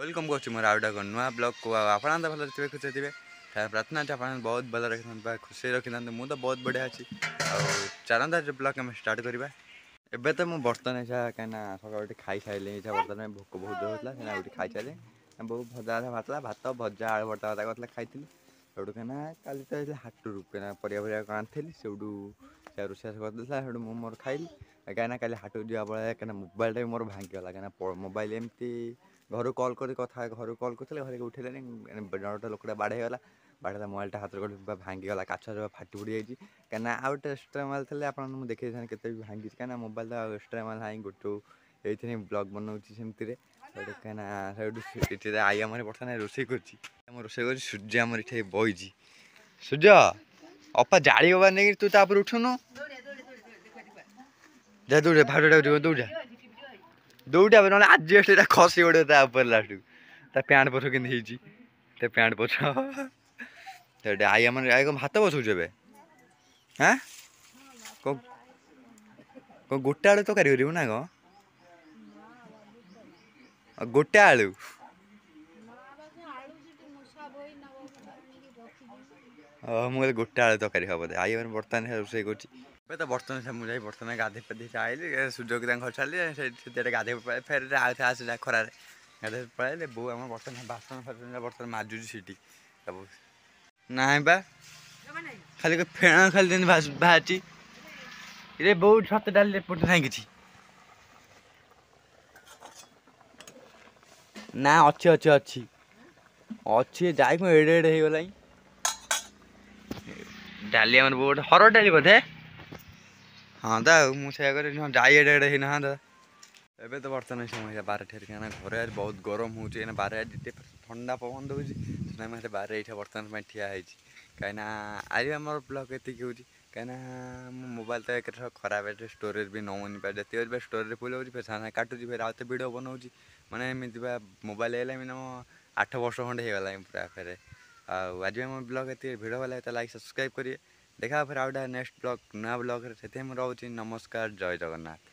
Welcome कर मोर outta नुआ blog को आप भल थे खुश थे प्रार्थना आप बहुत भल रखी खुशी रखी मुझे तो बहुत बढ़िया अच्छी चलता ब्लग आम स्टार्ट करवा एबे तो मुझे बर्तन इच्छा कहीं सकाल खाई सारे इच्छा बर्तन भोक बहुत होता है खाई सारे बहुत भजा भात भात भजा आलू भर्ता भर्ता करता खाई सेठू कहीं काली तो हाटू कहीं परिया आनी से रोषेई करदे मोर खाइली कहीं काली हाटू जा कहीं मोबाइल भी मोर भांगीगला कहीं मोबाइल एमती घर कल कर कथा घर कल करते घर उठेले गोटे लोकटा बाढ़ेगला बाढ़ेला मोबाइलटा हाथ भांगीगला काच फाटी फुटी जाइए कहीं आउ गोटे एक्सट्रा माल थे आप देखते के भांगी कहीं मोबाइल तो एक्सट्रा माल हाई गोटे ये ब्लग बनाऊँगी सेमती कहीं आई आम बर्तमान रोषे कर रोषे कर सूर्य आम ये बही सूर्य अपा जाड़ी बबा नहीं तू तापर उठुनु जा दौड़ा भाड़ा दौड़ा दौड़ा ना आज खसी गोटे लास्ट पैंट पछ के पैंट पछ आई आम आई हाथ बसौच हाँ कौन गोटे आलू तकारी करू ना कौन गोटे आलू मुझे गोटे आलू तकारी हम बोधे आई बर्तमान रोषे कर तो बर्तमान मुझे बर्तमान गाधे पाधे आइली सूर्य को घर छाड़ी गाधे फेर आस खरार गाधे पलैले बो आम बर्तमान बासन फासन बर्तमान माजुची सीटी सब ना बा खाली फेण खाली बाहरी रे बहुत छत डाल पट ना कि ना अच्छी अच्छी अच्छी अच्छी जाए एडे एडे हो गला डाली आम बहुत हर डाली बोधे हाँ दा मुझे जाए एडे एडे ना दा एबे तो बर्तमान समय 12 ठेर क्या घर आज बहुत गरम हो 12 ठंडा पवन दूसरी बारे ये बर्तमान ठिया कहीं आज आम ब्लग ये हो कहीं मोबाइल तो एक खराब है स्टोरेज भी नौनी पाए जितने स्टोरेज फुल हो फिर काटुची फिर आते भिड बनाऊँ मैंने एमती मोबाइल है मिनिमम 8 वर्ष खंडे होगा पूरा फेर आज आम ब्लग ये भिड भल तो लाइक सब्सक्राइब करिए देखा फिर आउटा नेक्स्ट ब्लग नुआ ब्लग से रोचे नमस्कार जय जगन्नाथ।